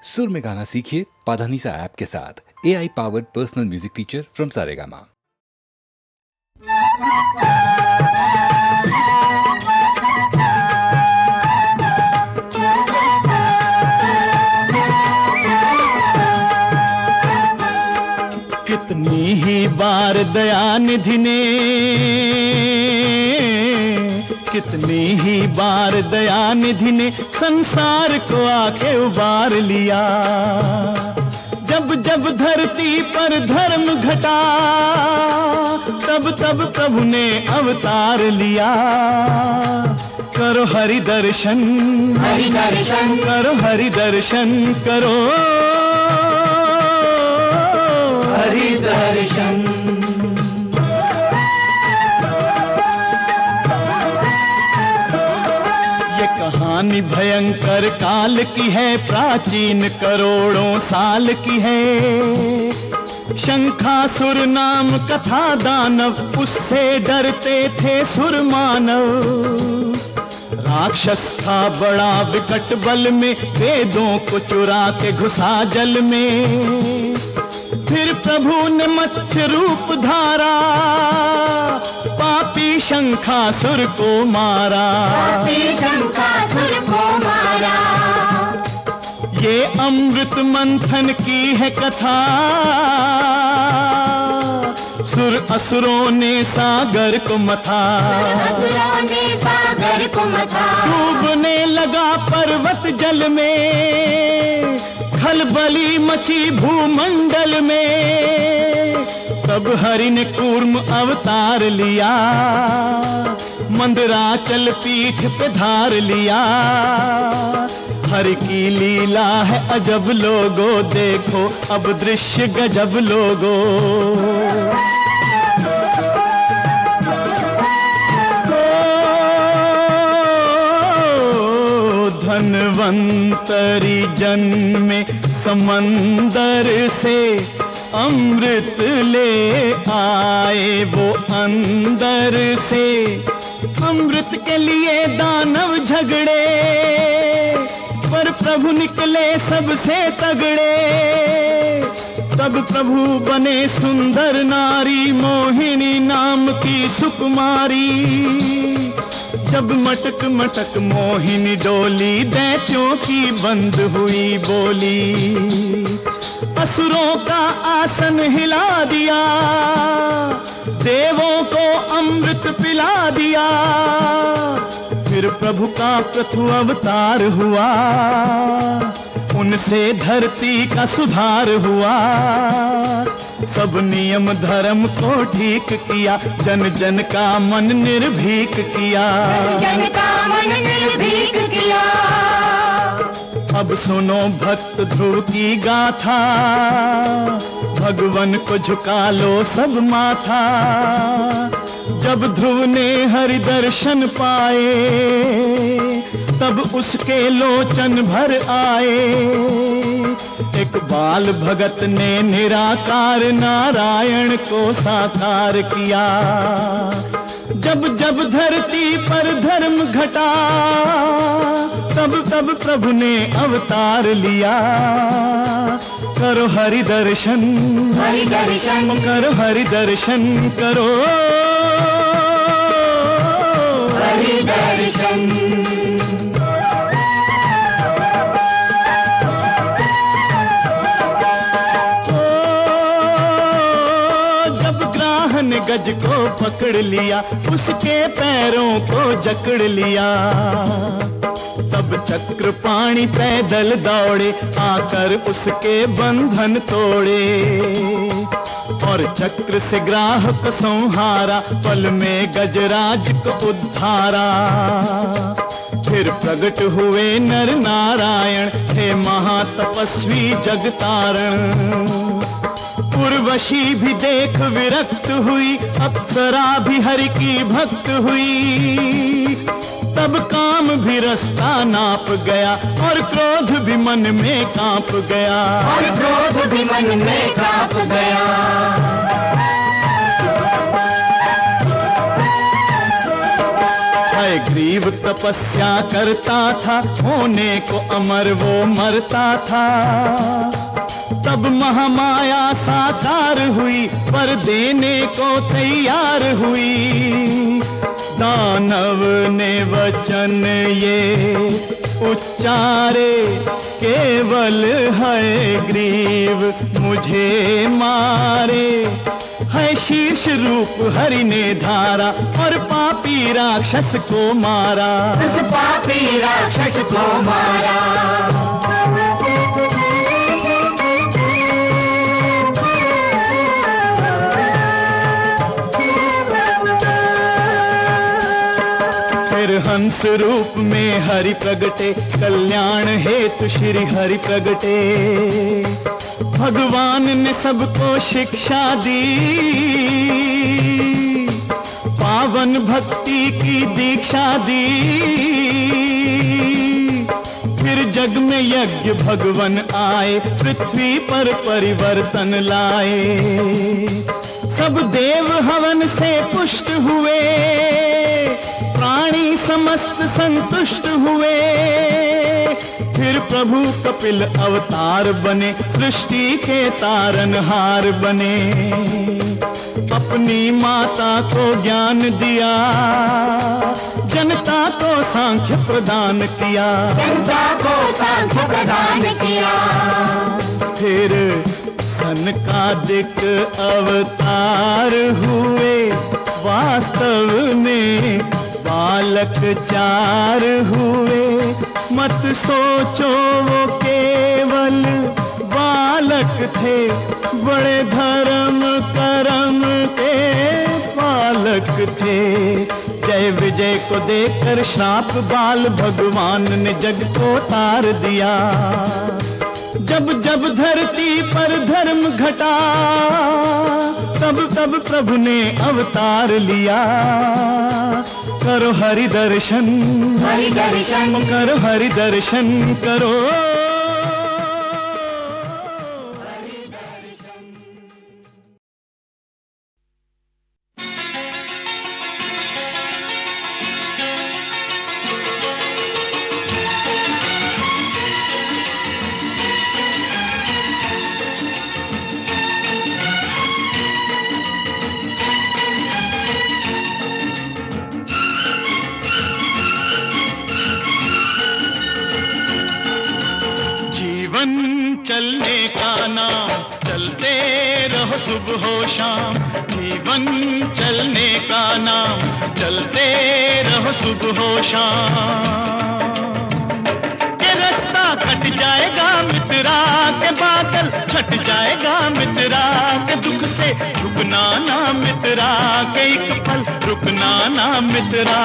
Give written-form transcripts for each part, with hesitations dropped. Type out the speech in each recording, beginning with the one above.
सुर में गाना सीखिए पाधानीसा ऐप के साथ। AI powered personal music teacher from Saregama. कितनी ही बार दयानिधि ने, कितनी ही बार दयानिधि ने संसार को आके उबार लिया। जब जब धरती पर धर्म घटा, तब तब प्रभु ने अवतार लिया। करो हरि दर्शन, हरि दर्शन करो, हरि दर्शन करो, हरि दर्शन। ये कहानी भयंकर काल की है, प्राचीन करोड़ों साल की है। शंखासुर नाम कथा दानव, उससे डरते थे सुर मानव। राक्षस था बड़ा विकट बल में, वेदों को चुरा के घुसा जल में। फिर प्रभु ने मत्स्य रूप धारा, पापी शंखासुर को मारा, पापी शंखासुर को मारा। ये अमृत मंथन की है कथा, सुर असुरों ने सागर को मथा, असुरों ने सागर को मथा। डूबने लगा पर्वत जल में, खलबली मची भूमंडल में। तब हरि ने कूर्म अवतार लिया, मंदराचल पीठ पे धार लिया। हरि की लीला है अजब लोगो, देखो अब दृश्य गजब लोगो। धन्वंतरी जन्मे समंदर से, अमृत ले आए वो अंदर से। अमृत के लिए दानव झगड़े, पर प्रभु निकले सबसे तगड़े। तब प्रभु बने सुंदर नारी, मोहिनी नाम की सुकुमारी। जब मटक मटक मोहिनी डोली, दैत्यों की बंद हुई बोली। असुरों का आसन हिला दिया, देवों को अमृत पिला दिया। फिर प्रभु का प्रथु अवतार हुआ, उनसे धरती का सुधार हुआ। सब नियम धर्म को ठीक किया, जन जन का मन निर्भीक किया, जन का मन निर्भीक किया। अब सुनो भक्त ध्रुव की गाथा, भगवन को झुका लो सब माथा। जब ध्रुव ने हरि दर्शन पाए, तब उसके लोचन भर आए। एक बाल भगत ने निराकार नारायण को साकार किया। जब जब धरती पर धर्म घटा, तब तब प्रभु ने अवतार लिया। करो हरि दर्शन, हरि दर्शन करो, हरि दर्शन करो, हरि दर्शन। गज को पकड़ लिया, उसके पैरों को जकड़ लिया। तब चक्र पाणी पैदल दौड़े, आकर उसके बंधन तोड़े। और चक्र से ग्राह को संहारा, पल में गजराज को उद्धारा। फिर प्रकट हुए नर नारायण, हे महातपस्वी जगतारण। उर्वशी भी देख विरक्त हुई, अप्सरा भी हरि की भक्त हुई। तब काम भी रास्ता नाप गया, और क्रोध भी मन में कांप गया, और क्रोध भी मन में कांप गया। हयग्रीव तपस्या करता था, होने को अमर वो मरता था। तब महामाया साकार हुई, पर देने को तैयार हुई। दानव ने वचन ये उच्चारे, केवल हयग्रीव मुझे मारे। है शीर्ष रूप हरि ने धारा, और पापी राक्षस को मारा। उस पापी राक्षस को मारा। फिर हंस रूप में हरि प्रगटे, कल्याण हेतु श्री हरि प्रगटे। भगवान ने सबको शिक्षा दी, पावन भक्ति की दीक्षा दी। फिर जग में यज्ञ भगवन आए, पृथ्वी पर परिवर्तन लाए। सब देव हवन से पुष्ट हुए, प्राणी समस्त संतुष्ट हुए। फिर प्रभु कपिल अवतार बने, सृष्टि के तारनहार बने। अपनी माता को ज्ञान दिया, जनता को सांख्य प्रदान किया। जनता को सांख्य प्रदान किया। फिर सनकादिक अवतार हुए, वास्तव में बालक 4 हुए। मत सोचो वो केवल बालक थे, बड़े धर्म करम के पालक थे। जय विजय को देकर श्राप बाल भगवान ने जग को तार दिया। जब जब धरती पर धर्म घटा, तब तब प्रभु ने अवतार लिया। करो हरि दर्शन, हरि दर्शन, करो हरि दर्शन करो। चलने का नाम, चलते रहो सुबह हो शाम। जीवन चलने का नाम, चलते रहो सुबह हो शाम। के रास्ता कट जाएगा मित्रा, के बादल छट जाएगा मित्रा। के दुख से रुकना ना मित्रा, के एक पल रुकना ना मित्रा।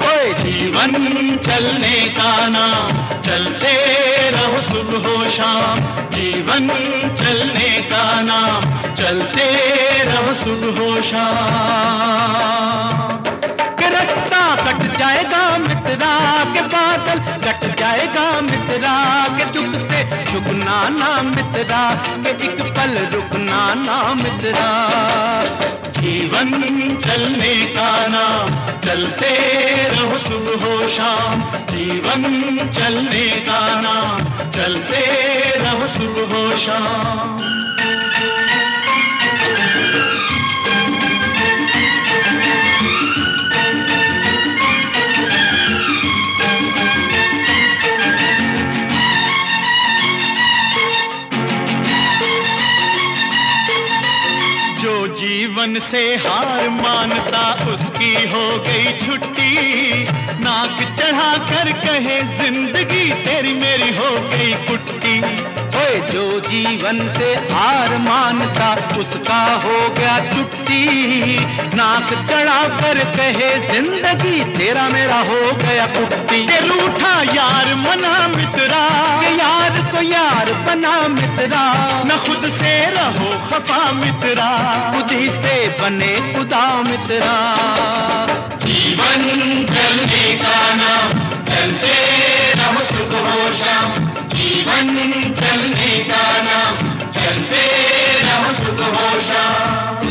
ओए जीवन चलने का नाम, चलते रहो सुबह हो शाम। जीवन चलने का नाम, चलते रहो सुबह हो शाम। के रास्ता कट जाएगा मित्रा, के बादल कट जाएगा मित्रा। के दुख से रुकना ना मित्रा, के एक पल रुकना ना मित्रा। जीवन चलने का नाम, चलते रहो सुबह हो शाम। जीवन चलने का नाम, चलते रहो सुबह हो शाम। जीवन से हार मानता, उसकी हो गई छुट्टी। नाक चढ़ा कर कहे जिंदगी तेरी मेरी हो गई कुट्टी। ओए जो जीवन से हार मानता, उसका हो गया छुट्टी। नाक चढ़ा कर कहे जिंदगी तेरा मेरा हो गया कुट्टी। के रूठा यार मना मित्रा, के यार को यार बना मित्रा। न खुद से रहो खफा मित्रा, खुद ही से बने खुदा मित्रा। जीवन चलने का नाम, चलते रहो सुबह हो शाम। जीवन चलने का नाम, चलते रहो सुबह हो शाम।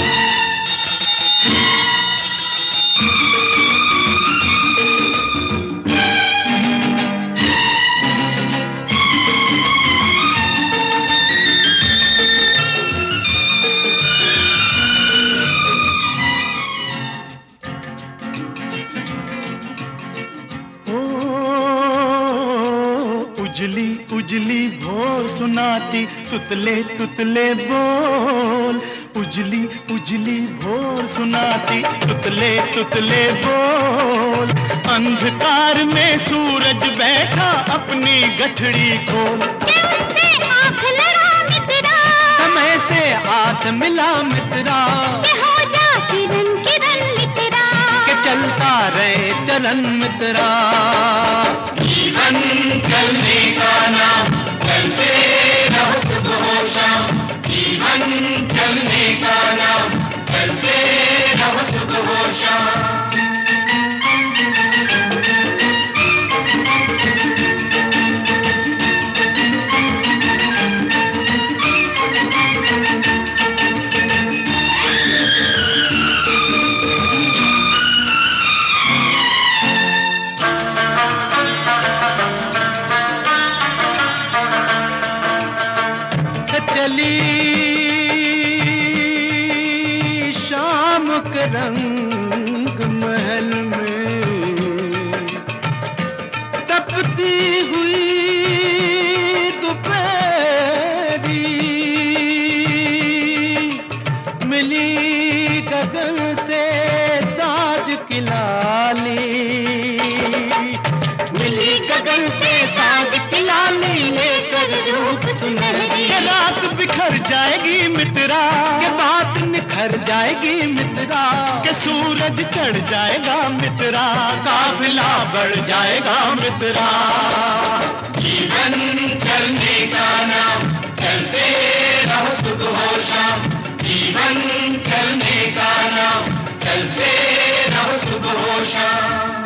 उजली भोर सुनाती तुतले तुतले बोल, उजली उजली भोर सुनाती तुतले तुतले बोल। अंधकार में सूरज बैठा अपनी गठड़ी खोल, आँख लड़ा मित्रा, समय से हाथ मिला मित्रा, के हो जा किरण किरण मित्रा, के चलता रहे चलन मित्रा। जीवन चलने का नाम, चलते रहो सुबह हो शाम। जीवन चलने का नाम, चलते रहो सुबह हो शाम। शाम के रंग महल में तपती हुई दोपहरी, मिली गगन से साज की लाली, मिली गगन से साज की लाली लेकर रूप सुनहरी। रात बिखर जाएगी मित्रा, के बात निखर जाएगी मित्रा, के सूरज चढ़ जाएगा मित्रा, काफिला बढ़ जाएगा मित्रा। जीवन चलने का नाम, चलते रहो सुबह हो शाम। जीवन चलने का नाम, चलते रहो सुबह हो शाम।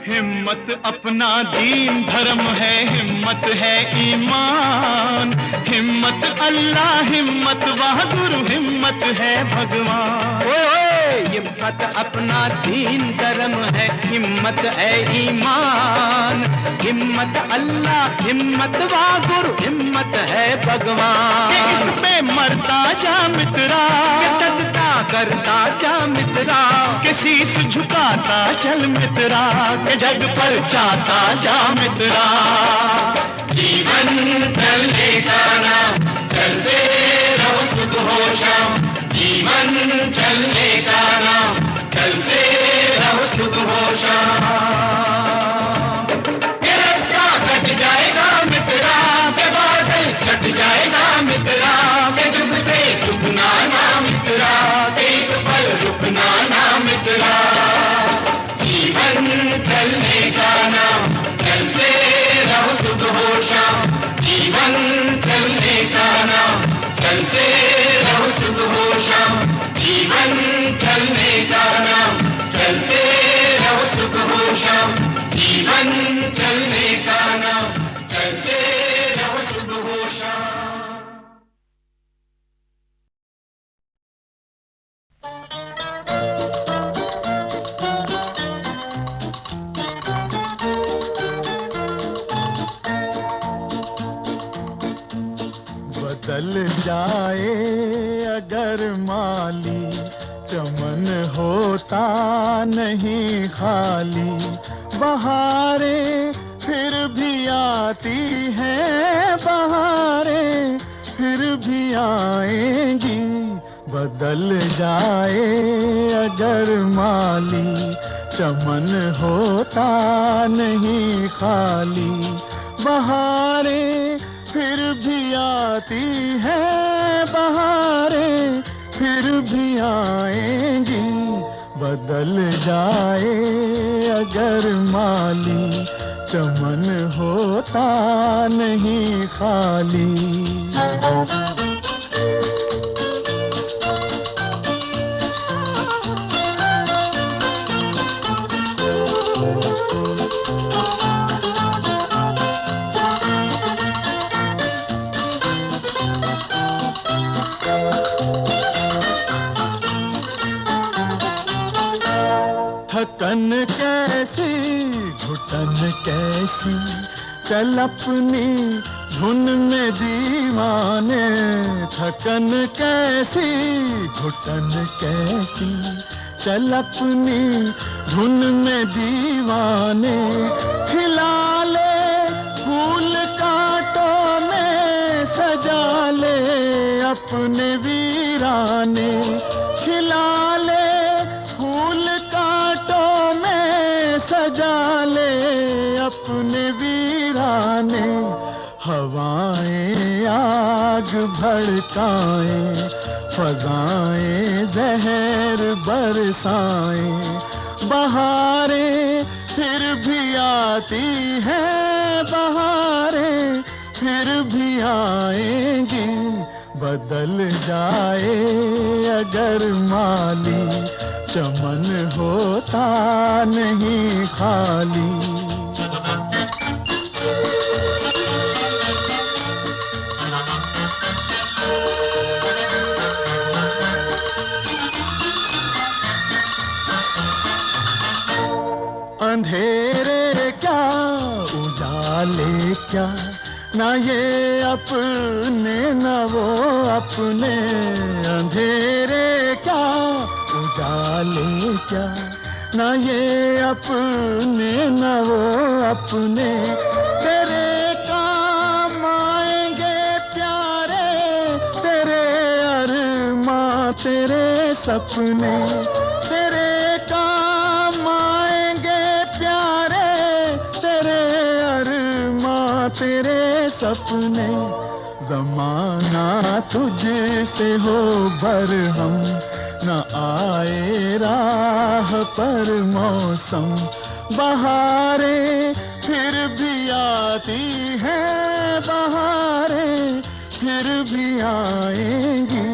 हिम्मत अपना दीन धर्म है, हिम्मत है ईमान। हिम्मत अल्लाह, हिम्मत बहादुर, हिम्मत है भगवान। ओए हिम्मत अपना दीन धर्म है, हिम्मत है ईमान। हिम्मत अल्लाह, हिम्मत बहादुर, हिम्मत है भगवान। इस पे मरता जा मित्रा, सजदा करता जा मित्रा, के शीश झुकाता चल मित्रा, के जग पर चाहता जा मित्रा। जीवन चलने का नाम, चलते रहो सुबह हो शाम। जीवन चलने का नाम, चलते रहो सुबह हो शाम। ये रास्ता कट जाएगा मित्रा, के बादल छट जाएगा मित्रा, के चुप से चुपना ना मित्रा, के एक पल रुकना ना मित्रा। जीवन चलने का नाम, चलते रहो सुबह हो शाम। जीवन चलने का नाम, चलते रहो सुबह हो शाम। जीवन चलने का नाम, चलते रहो सुबह हो शाम। जीवन चलने का नाम, चलते रहो सुबह हो शाम। बदल जाए अगर माली, चमन होता नहीं खाली। बहारें फिर भी आती हैं, बहारें फिर भी आएंगी। बदल जाए अगर माली, चमन होता नहीं खाली। बहारें फिर भी आती हैं, बहारें फिर भी आएंगी। बदल जाए अगर माली, चमन होता नहीं खाली। थकन कैसी घुटन कैसी चल अपनी धुन में दीवाने। थकन कैसी घुटन कैसी चल अपनी धुन में दीवाने। खिला ले फूल कांटों में सजा ले अपने वीराने। खिला ले फूल कांटों में सजा ले अपने वीराने। हवाएं आग भड़काएं, फजाएं जहर बरसाएं। बहारें फिर भी आती हैं, बहारें फिर भी आएंगी। बदल जाए अगर माली, चमन होता नहीं खाली। अंधेरे क्या उजाले क्या, ना ये अपने न वो अपने। अंधेरे क्या उजाले क्या, ना ये अपने न वो अपने। तेरे काम आएंगे प्यारे, तेरे अरमां तेरे सपने। तेरे काम आएंगे प्यारे, तेरे अरमां तेरे सपने। ज़माना तुझसे हो बरहम, न आए राह पर मौसम। बहारें फिर भी आती हैं, बहारें फिर भी आएंगी।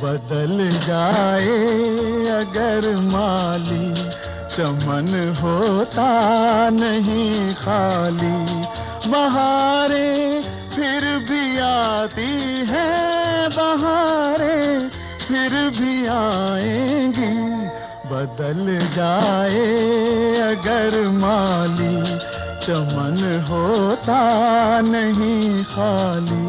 बदल जाए अगर माली, चमन होता नहीं खाली। बहारें फिर भी आती हैं, बहारें फिर भी आएंगी। बदल जाए अगर माली, चमन होता नहीं खाली।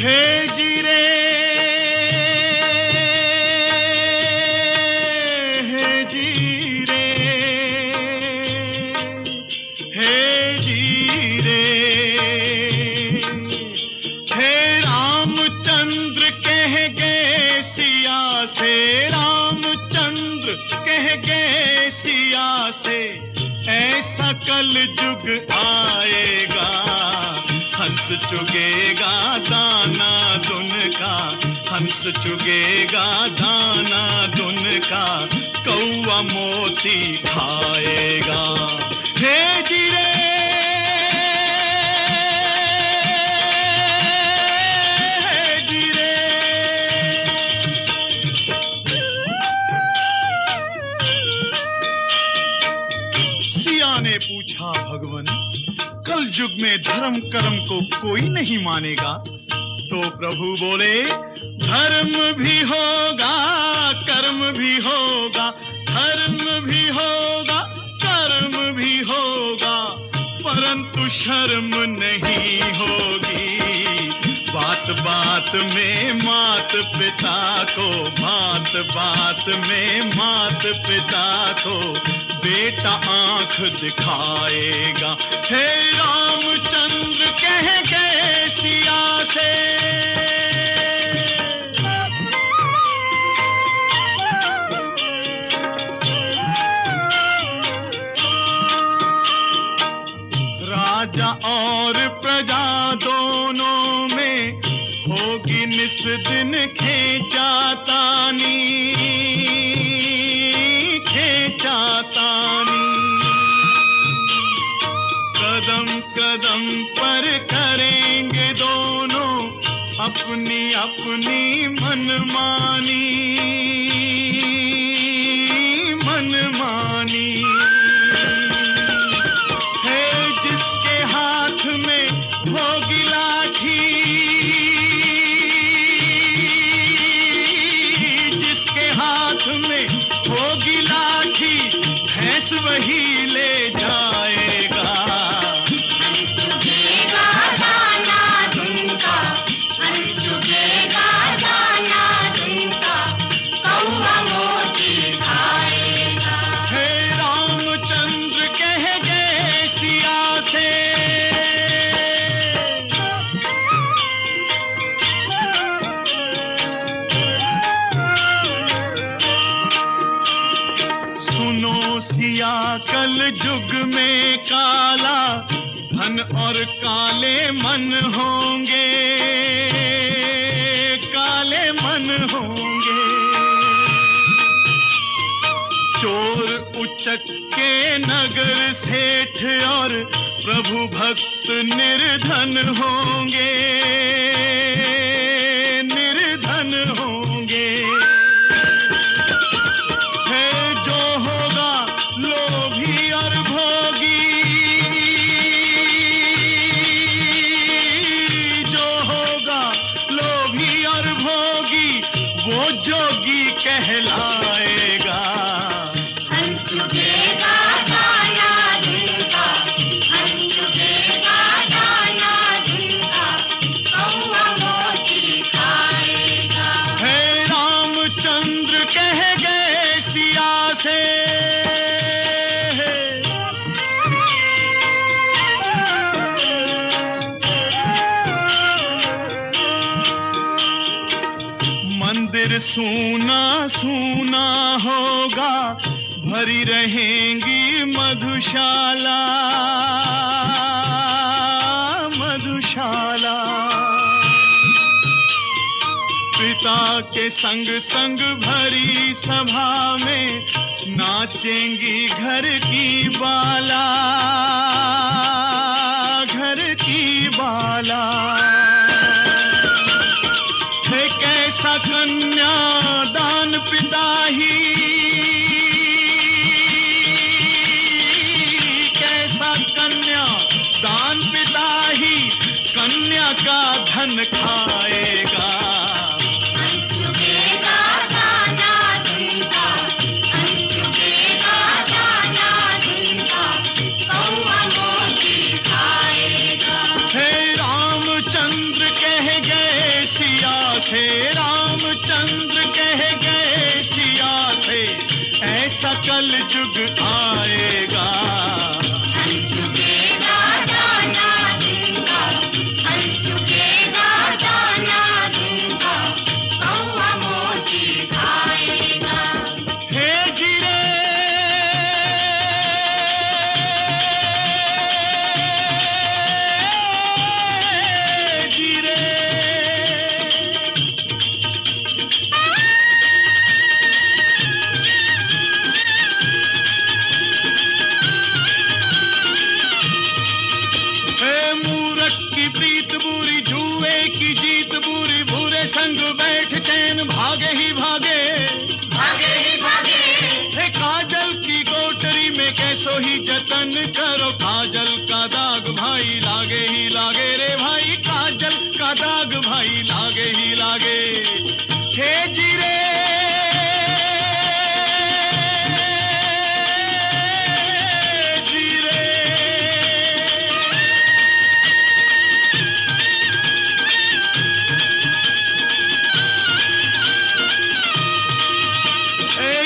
हे जीरे, हे जीरे, हे जीरे। हे रामचंद्र कह गए सिया से, रामचंद्र कह गए सिया से। ऐसा कल जुग आएगा, हंस चुगेगा दाना दुन का। हंस चुगेगा दाना दुन का, कौवा मोती खाएगा। हे जीरे, हे जीरे। सिया ने पूछा भगवन, कल युग में धर्म कर्म को कोई नहीं मानेगा? तो प्रभु बोले, धर्म भी होगा कर्म भी होगा, धर्म भी होगा कर्म भी होगा, परंतु शर्म नहीं होगी। बात बात में मात पिता को, बात बात में मात पिता को बेटा आंख दिखाएगा। हे रामचंद्र कह गए सिया से। और प्रजा दोनों में होगी निस दिन खींचातानी, खींचातानी। कदम कदम पर करेंगे दोनों अपनी अपनी मनमानी, मनमानी। है जिसके हाथ में होगी लाठी, जिसके हाथ में होगी लाठी, भैंस वही ले जाएगा। सिया कल जुग में काला धन और काले मन होंगे, काले मन होंगे। चोर उचक के नगर सेठ और प्रभु भक्त निर्धन होंगे, निर्धन होंगे। लोभी और भोगी, जो होगा लोभी और भोगी, वो जोगी कहलाएगा। हंस चुकेगा दाना जिनका, हंस चुकेगा दाना जिनका, कौवा मोती खाएगा। है रामचंद्र कह गए सिया से, मंदिर सूना सूना होगा, भरी रहेंगी मधुशाला, मधुशाला। पिता के संग संग भरी सभा में नाचेंगी घर की बाला, घर की बाला। कैसा कन्या दान पिता ही, कैसा कन्या दान पिता ही, कन्या का धन खाएगा। हंस चुकेगा दाना जिनका, हंस चुकेगा दाना जिनका, कौवा मोती खाएगा। हे रामचंद्र कह गए सिया से, रामचंद्र कह गए सिया से, ऐसा कल युग आएगा। हंस चुकेगा दाना जिनका, हंस चुकेगा दाना जिनका, कौवा मोती खाएगा। हे जिरे जिरे, प्रीत बुरी, जुए की जीत बुरी, बुरे संग बैठ चैन भागे ही भागे, भागे ही भागे। हे काजल की कोठरी में कैसो ही जतन करो, काजल का दाग भाई लागे ही लागे रे भाई, काजल का दाग भाई लागे ही लागे। हे जिरे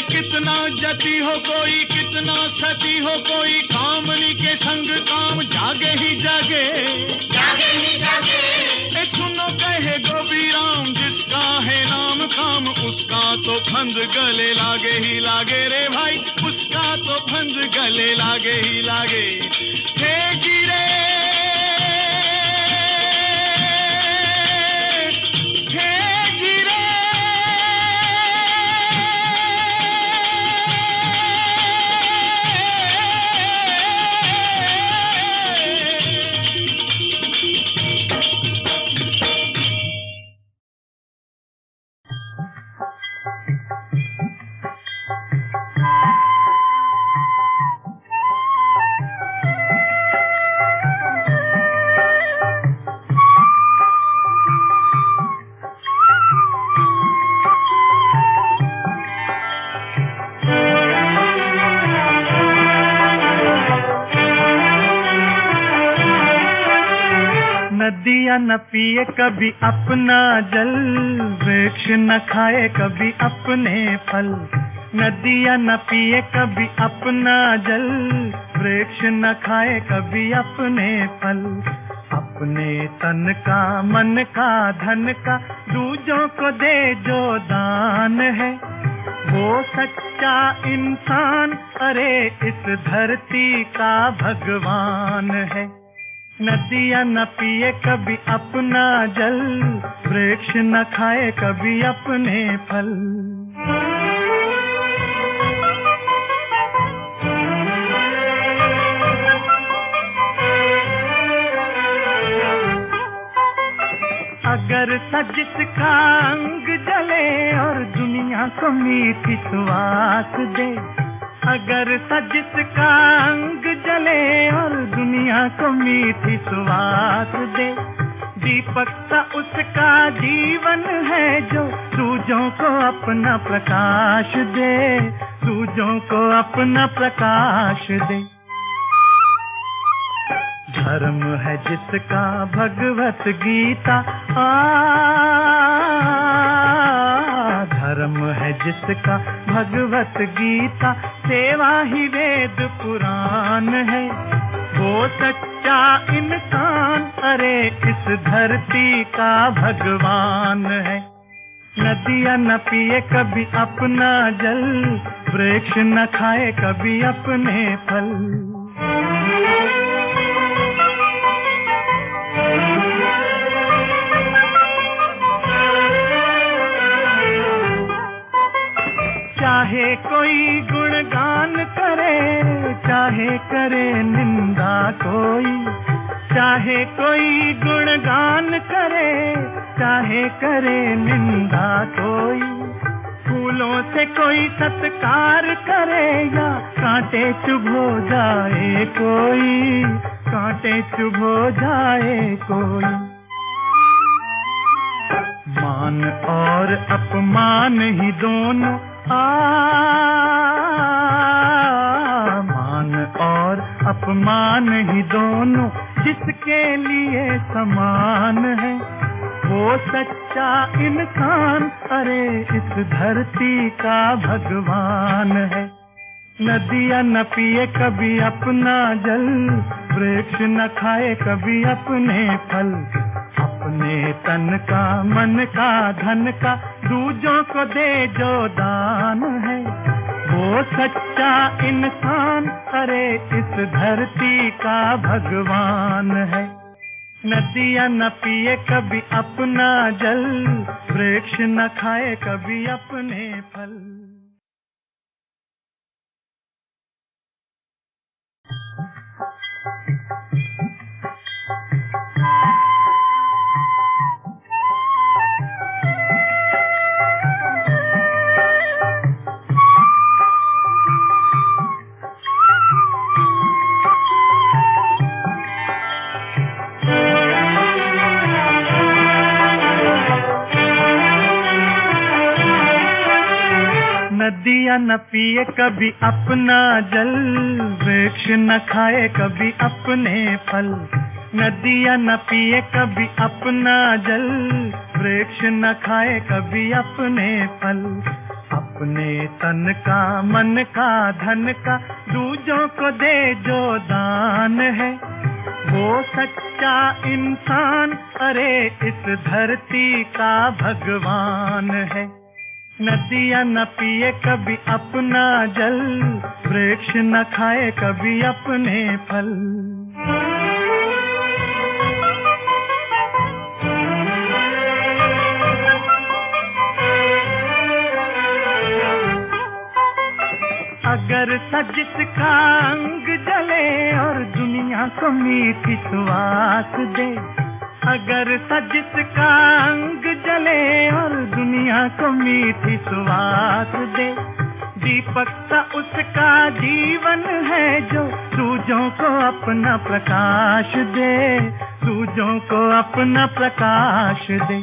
कितना जती हो कोई, कितना सती हो कोई, कामनी के संग काम जागे ही जागे, जागे ही जागे। सुनो कहे गोपी राम, जिसका है नाम काम, उसका तो फंद गले लागे ही लागे रे भाई, उसका तो फंद गले लागे ही लागे। हे गिरे नदियाँ न पिए कभी अपना जल, वृक्ष न खाए कभी अपने फल। नदियाँ न पिए कभी अपना जल, वृक्ष न खाए कभी अपने फल। अपने तन का, मन का, धन का दूजों को दे जो दान है, वो सच्चा इंसान, अरे इस धरती का भगवान है। नदियाँ न पिए कभी अपना जल, वृक्ष न खाए कभी अपने फल। अगर सजिश का अंग जले और दुनिया को मीठी सुवास दे, अगर सजिश का अंग जले और दुनिया को मीठी सुवास दे, दीपक सा उसका जीवन है जो दूजों को अपना प्रकाश दे, दूजों को अपना प्रकाश दे। धर्म है जिसका भगवत गीता, धर्म है जिसका भगवत गीता, सेवा ही वेद पुराण है, वो सच्चा इंसान, अरे इस धरती का भगवान है। नदियाँ न पिए कभी अपना जल, वृक्ष न खाए कभी अपने फल। चाहे कोई गुणगान करे, चाहे करे निंदा कोई, चाहे कोई गुणगान करे, चाहे करे निंदा कोई। फूलों से कोई सत्कार करे या कांटे चुभो जाए कोई, कांटे चुभो जाए कोई। मान और अपमान ही दोनों, मान और अपमान ही दोनों जिसके लिए समान है, वो सच्चा इंसान, अरे इस धरती का भगवान है। नदियाँ न पिए कभी अपना जल, वृक्ष न खाए कभी अपने फल। अपने तन का, मन का, धन का दूजों को दे जो दान है, वो सच्चा इंसान, अरे इस धरती का भगवान है। नदियाँ न पिए कभी अपना जल, वृक्ष न खाए कभी अपने फल। नदियाँ न पिए कभी अपना जल, वृक्ष न खाए कभी अपने फल। नदियाँ न पिए कभी अपना जल, वृक्ष न खाए कभी अपने फल। अपने तन का, मन का, धन का दूजों को दे जो दान है, वो सच्चा इंसान, अरे इस धरती का भगवान है। नदियाँ न पिए कभी अपना जल, वृक्ष न खाए कभी अपने फल। अगर सजिश का अंग जले और दुनिया को मीठी सुवास दे, अगर सजिश का अंग जले और दुनिया को मीठी सुवास दे, दीपक सा उसका जीवन है जो दूजों को अपना प्रकाश दे, दूजों को अपना प्रकाश दे।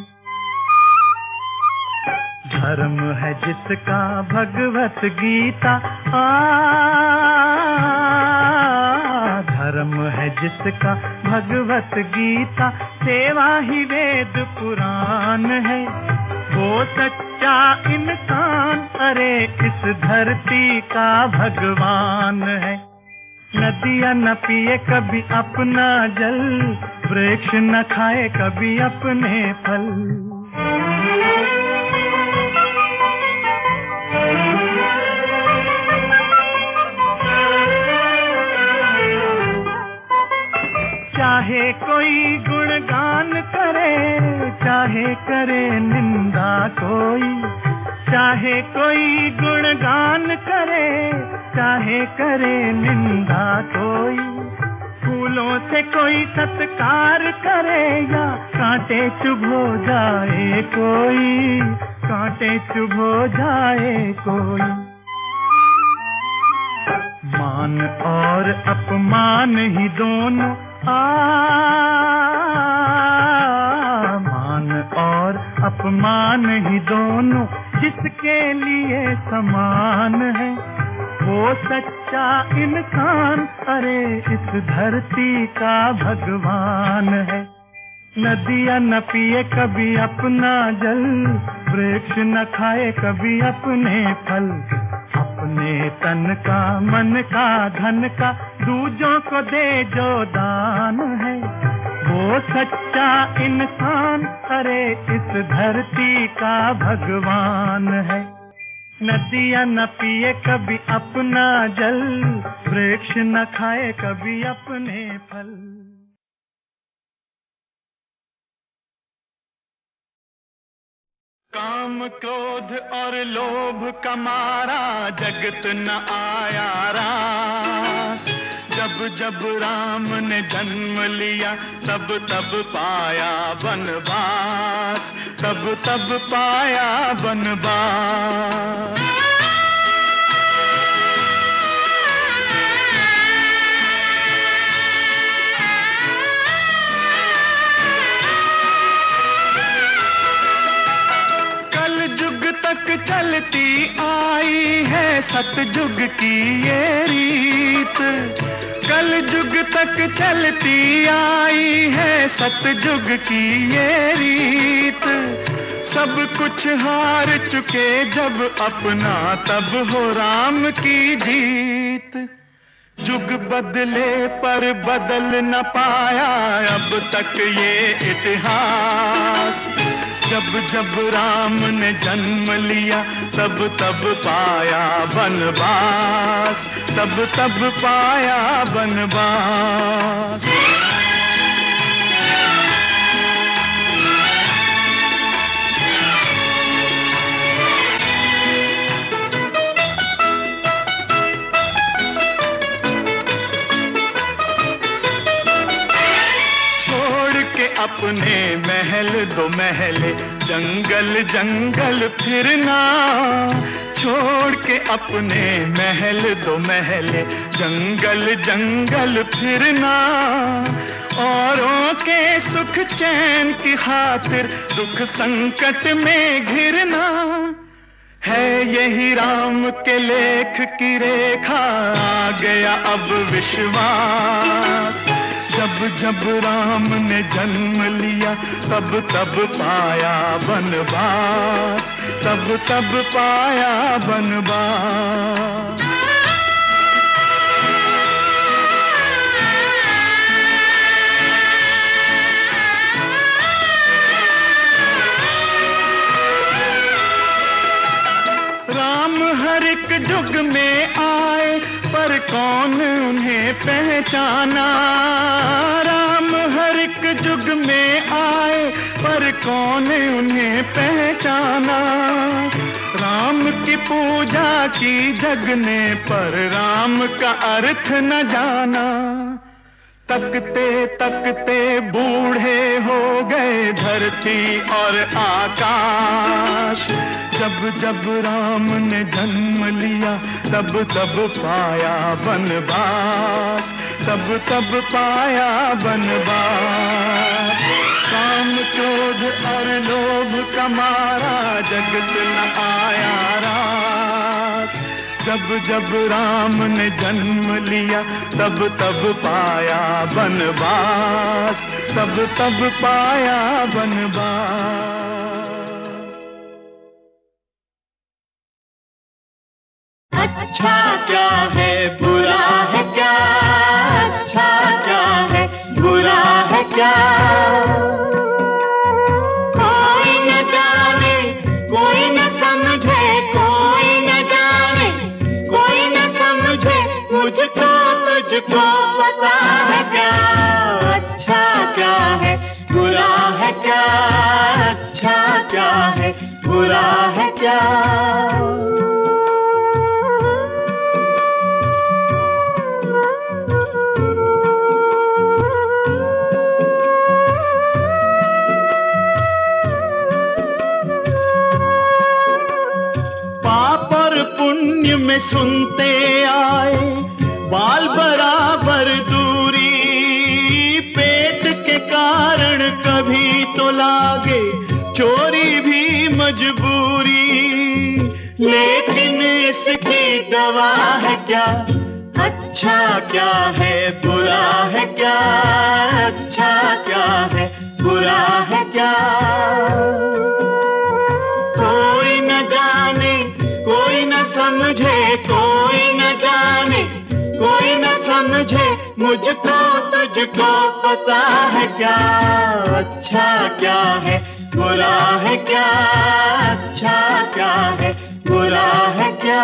धर्म है जिसका भगवत गीता, धर्म है जिसका भगवत गीता, सेवा ही वेद पुराण है। वो सच्चा इंसान अरे इस धरती का भगवान है। नदियाँ न पिए कभी अपना जल, वृक्ष न खाए कभी अपने फल। चाहे कोई गुणगान करे, चाहे करे निंदा कोई, चाहे कोई गुणगान करे, चाहे करे निंदा कोई। फूलों से कोई सत्कार करे या कांटे चुभो जाए कोई, कांटे चुभो जाए कोई। मान और अपमान ही दोनों मान और अपमान ही दोनों जिसके लिए समान है। वो सच्चा इंसान अरे इस धरती का भगवान है। नदियाँ न पिए कभी अपना जल, वृक्ष न खाए कभी अपने फल। अपने तन का मन का धन का दूजों को दे जो दान है। वो सच्चा इंसान अरे इस धरती का भगवान है। नदियाँ न पिए कभी अपना जल, वृक्ष न खाए कभी अपने फल। काम क्रोध और लोभ का मारा जगत न आया रास। जब जब राम ने जन्म लिया तब तब पाया वनवास, तब तब पाया वनवास। तक चलती आई है सतयुग की ये रीत, कल युग तक चलती आई है सतयुग की ये रीत। सब कुछ हार चुके जब अपना तब हो राम की जीत। युग बदले पर बदल न पाया अब तक ये इतिहास। जब जब राम ने जन्म लिया तब तब पाया वनवास, तब तब पाया वनवास। अपने महल दो महले जंगल जंगल फिरना, छोड़ के अपने महल दो महले जंगल जंगल फिरना। औरों के सुख चैन की खातिर दुख संकट में घिरना। है यही राम के लेख की रेखा आ गया अब विश्वास। जब जब राम ने जन्म लिया तब तब पाया वनवास, तब तब पाया वनवास। राम हर एक युग में आए पर कौन उन्हें पहचाना। राम हर एक युग में आए पर कौन उन्हें पहचाना। राम की पूजा की जग ने पर राम का अर्थ न जाना। तकते तकते बूढ़े हो गए धरती और आकाश। जब जब राम ने जन्म लिया तब तब पाया वनवास, तब तब पाया वनवास। काम क्रोध और लोभ का मारा जगत न आया रास। जब जब राम ने जन्म लिया तब तब पाया बनवास, तब तब पाया बनवास। अच्छा क्या है बुरा है क्या, अच्छा क्या है बुरा है क्या, कोई न जाने कोई न समझे, कोई न जाने कोई न समझे, मुझको तुझको पता है क्या, अच्छा क्या है बुरा है क्या, अच्छा क्या है बुरा है क्या। में सुनते आए बाल बराबर दूरी, पेट के कारण कभी तो लागे चोरी भी मजबूरी, लेकिन इसकी दवा है क्या, अच्छा क्या है बुरा है क्या, अच्छा क्या है बुरा है क्या, कोई न जाने कोई न समझे, कोई न जाने कोई न समझे, मुझको तुझको पता है क्या, अच्छा क्या है बुरा है क्या, अच्छा क्या है बुरा है क्या।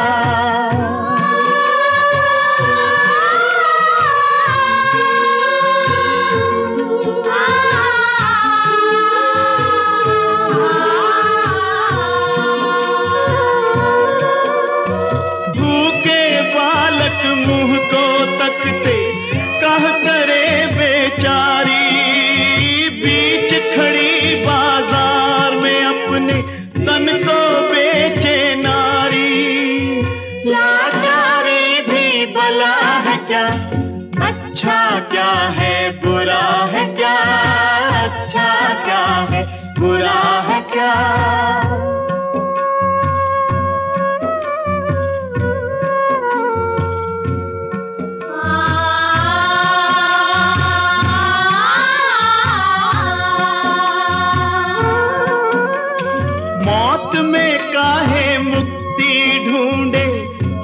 मुंह को तकते कह करे बेचारी, बीच खड़ी बाजार में अपने तन को बेचे नारी, लाचारी भी भला है क्या, अच्छा क्या है बुरा है क्या, अच्छा क्या है बुरा है क्या।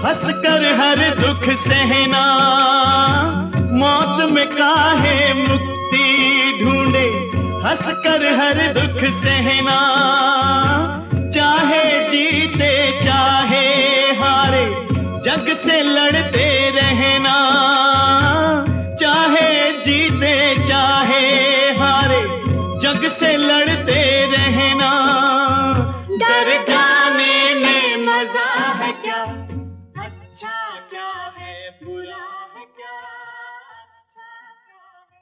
हंसकर हर दुख सहना, मौत में काहे मुक्ति ढूंढे, हंसकर हर दुख सहना, चाहे जीते चाहे हारे जग से लड़ते रहना, चाहे जीते चाहे हारे जग से लड़ते रहना, डर जाने में मजा है क्या, अच्छा क्या है बुरा है क्या, अच्छा क्या है।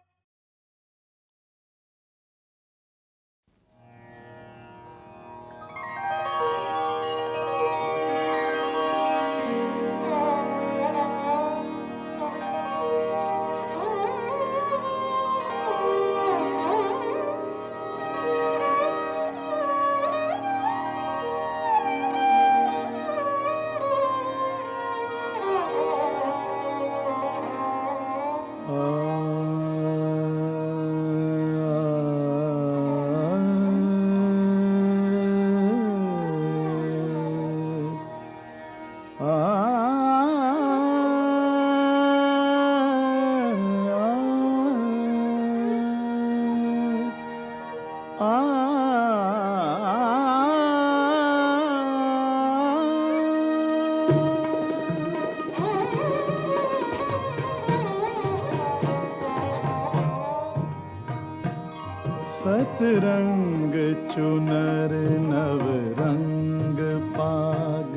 सतरंग चुनर नव रंग पाग,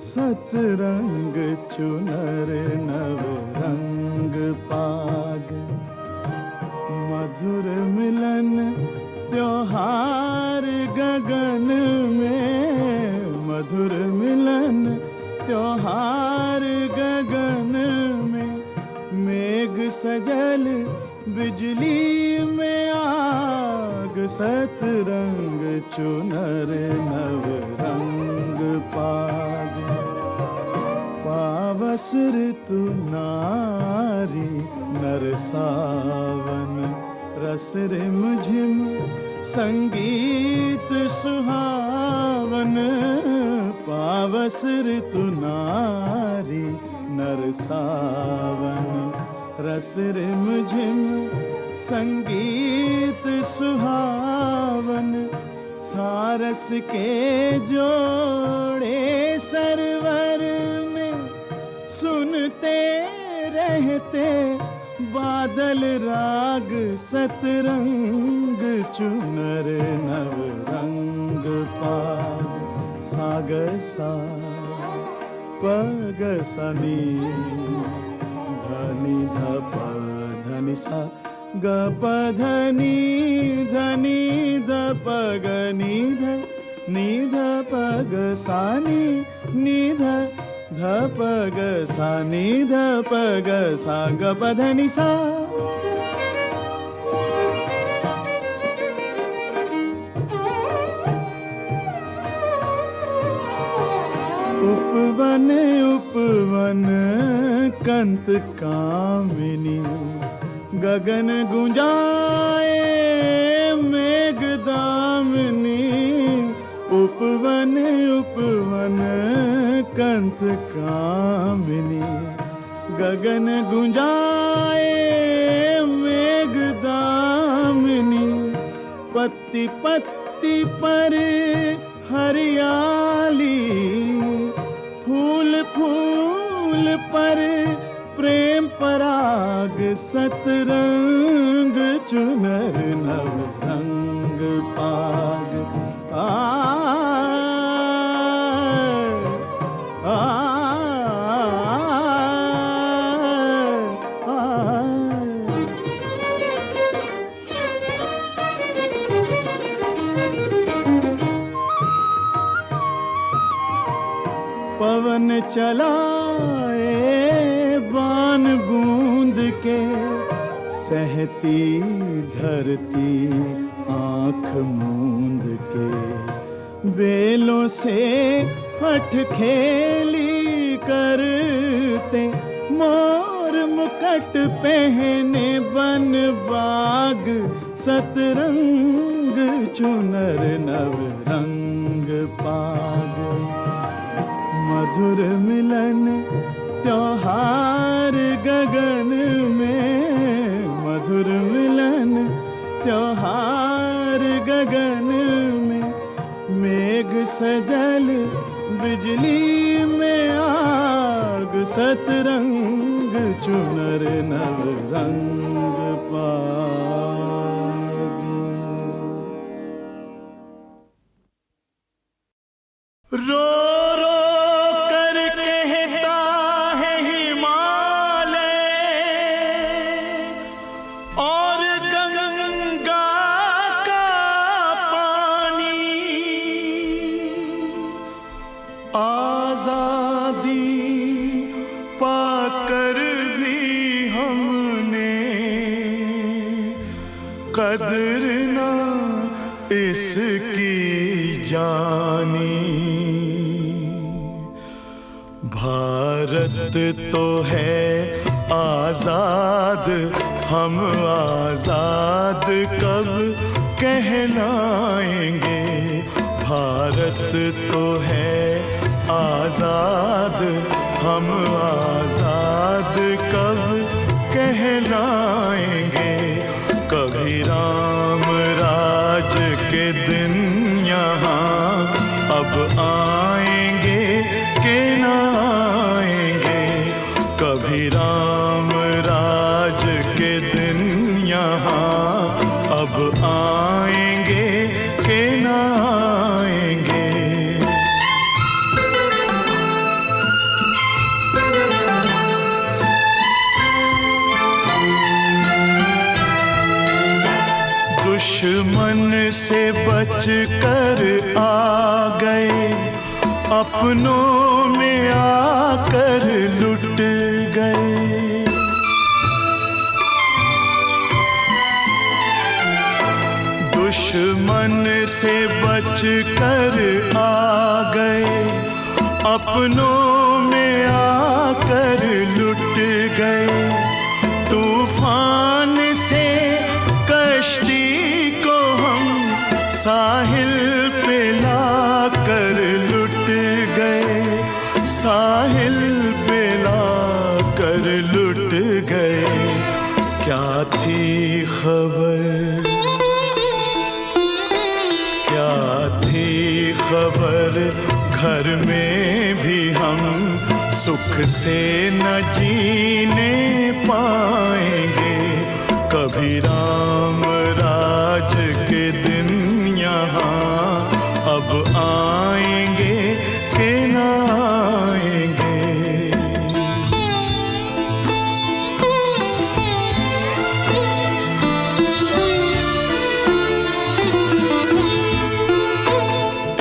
सतरंग चुनर नव रंग पाग, मधुर मिलन त्योहार गगन में, मधुर मिलन त्योहार गगन में, मेघ सजल बिजली में आग, सतरंग चुनर नव रंग पाग, पावस ऋतु नारी नरसावन रस रिम झिम संगीत सुहावन पावस ऋतु नारी नरसावन रस रिम झिम संगीत सुहावन सारस के जोड़े सरवर में सुनते रहते बादल राग सतरंग चुनर नव रंग पाग साग सा पग सनी धनी धप धनि सा ग प धनि धनि ध प ग नि ध प ग सा नि ध प ग सा नि ध प ग सा ग प धनि सा उपवन उपवन कंत कामिनी गगन गुंजाए मेघ दामिनी उपवन उपवन कंत कामिनी गगन गुंजाए मेघ दामिनी पत्ती पत्ती पर हरियाली फूल फूल पर प्रेम पराग सतरंग चुनर नव रंग पाग आ पवन चलाए बान बूंद के सहती धरती आँख मूंद के बेलों से हठ खेली करते मोर मुकुट पहने बन बाग सतरंग चुनर नव रंग पाग मधुर मिलन त्योहार गगन में मधुर मिलन त्योहार गगन में मेघ सजल बिजली में आग सतरंग चुनर नव रंग पागी रो रो कर कहता है हिमालय और गंगा का पानी आजादी पाकर भी हमने कदर ना इसकी जानी भारत तो है आजाद हम आजाद कब कहलाएंगे भारत तो है आजाद हम आजाद कब कहलाएंगे कभी राम राज के दिन यहाँ अब आएंगे के ना आएंगे कभी राम राज के दिन यहाँ अब आएंगे के ना आएंगे दुश्मन से बच कर आ गए अपनों में आकर लुट गए दुश्मन से बच कर आ गए अपनों में आकर लुट गए, तूफान से कश्ती को हम साहिल पे लाकर लुट गए, साहिल पे लाकर लुट गए। क्या थी खबर, क्या थी खबर, घर में भी हम सुख से न जीने पाएंगे। कभी राम राज के दिन यहाँ अब आएंगे कि न आएंगे।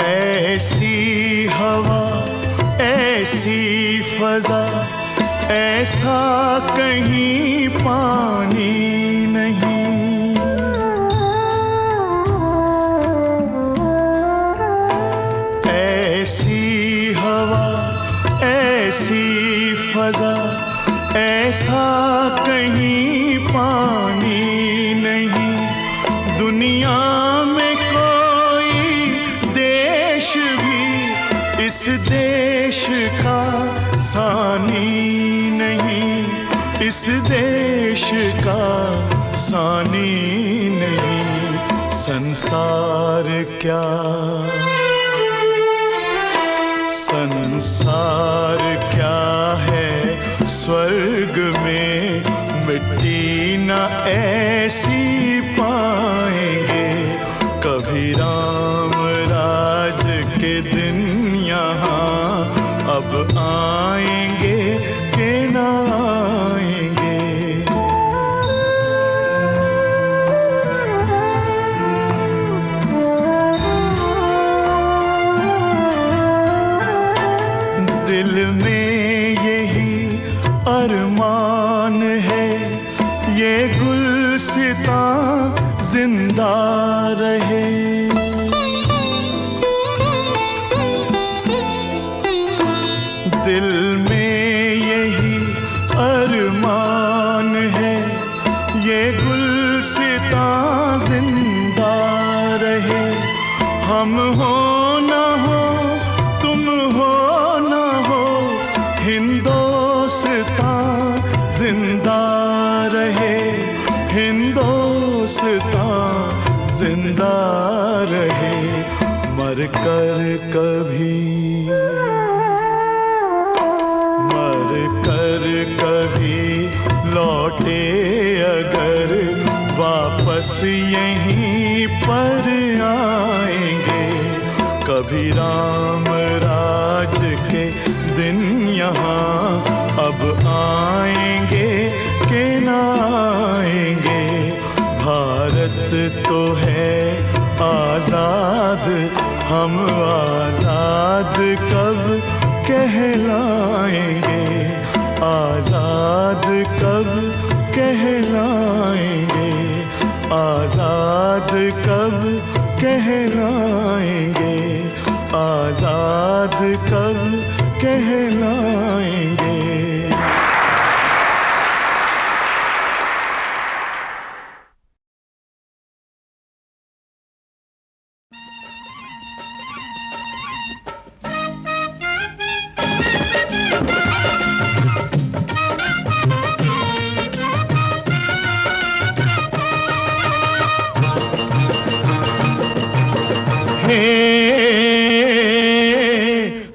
ऐसी हवा, ऐसी फजा, ऐसा कहीं पानी नहीं। ऐसी हवा, ऐसी फजा, ऐसा कहीं पानी नहीं। दुनिया में कोई देश भी इस देश का सानी नहीं, इस देश का सानी नहीं। संसार क्या, संसार क्या है, स्वर्ग में मिट्टी न ऐसी पाएंगे। कभी राम राज के दिन यहाँ अब आएंगे कि न आएंगे। दिल में यही अरमान है, ये गुलसितां जिंदा रहे। दिल में यही अरमान है, ये गुलसितां जिंदा रहे। हम हो ना हो, तुम हो ना हो, हिंदोस्तां जिंदा रहे, हिंदोस्तां जिंदा रहे। मर कर कभी, मर कर कभी लौटे अगर वापस यहीं पर आएंगे। कभी राम राज के दिन यहाँ अब आएंगे कि न आएंगे। भारत तो है आजाद, हम आजाद कब कहलाएंगे, आजाद कब कहलाएंगे, आजाद कब कहलाएंगे, आजाद कब कहलाएंगे।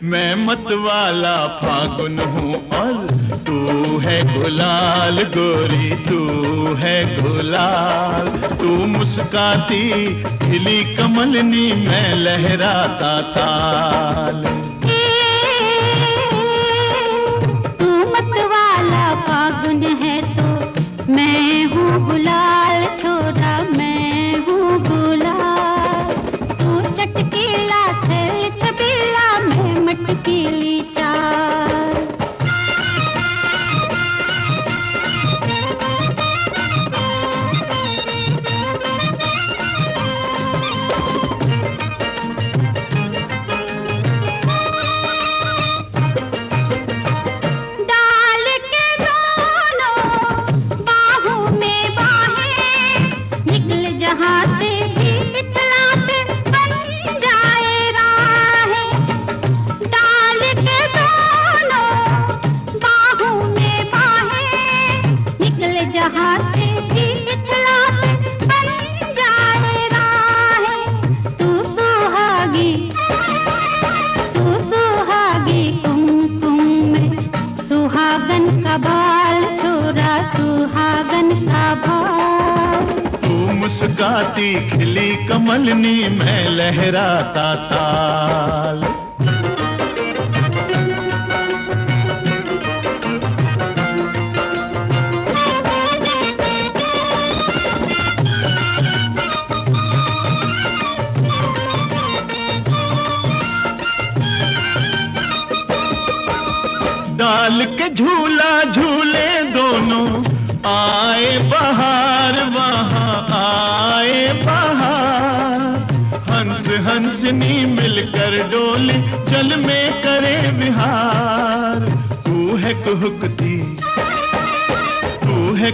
मैं मतवाला फागुन हूँ और तू है गुलाल गोरी, तू है गुलाल। तू मुस्काती खिली कमलनी, मैं लहराता ताल। तू मतवाला फागुन है तो मैं हूँ गुलाल छोरा, मैं हूँ गुलाल। तू चटकीला छेल छबीला, मैं मटकीली चाल। मुस्काती खिली कमलनी मैं लहराता ताल। डाल के झूला झूले दोनों आए बहार, वहाँ आए बहार। हंस हंसनी मिलकर डोले जल में करे विहार। तू है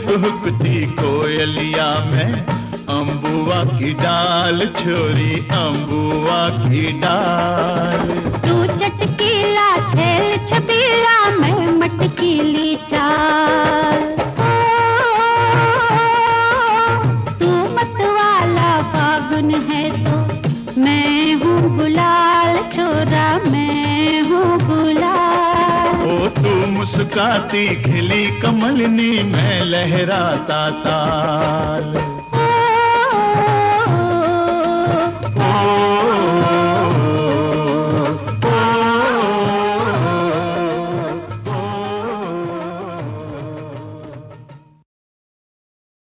कुहुकती कोयलिया में अम्बुआ की डाल, छोरी अम्बुआ की डाल। तू चटकीला छेल छबीला मैं मटकीली चाल। तू मतवाला फागुन है तो मैं हूँ गुलाल, छोरा मैं हूँ गुलाल। ओ तू मुस्काती खिली कमलनी मैं लहराता ताल।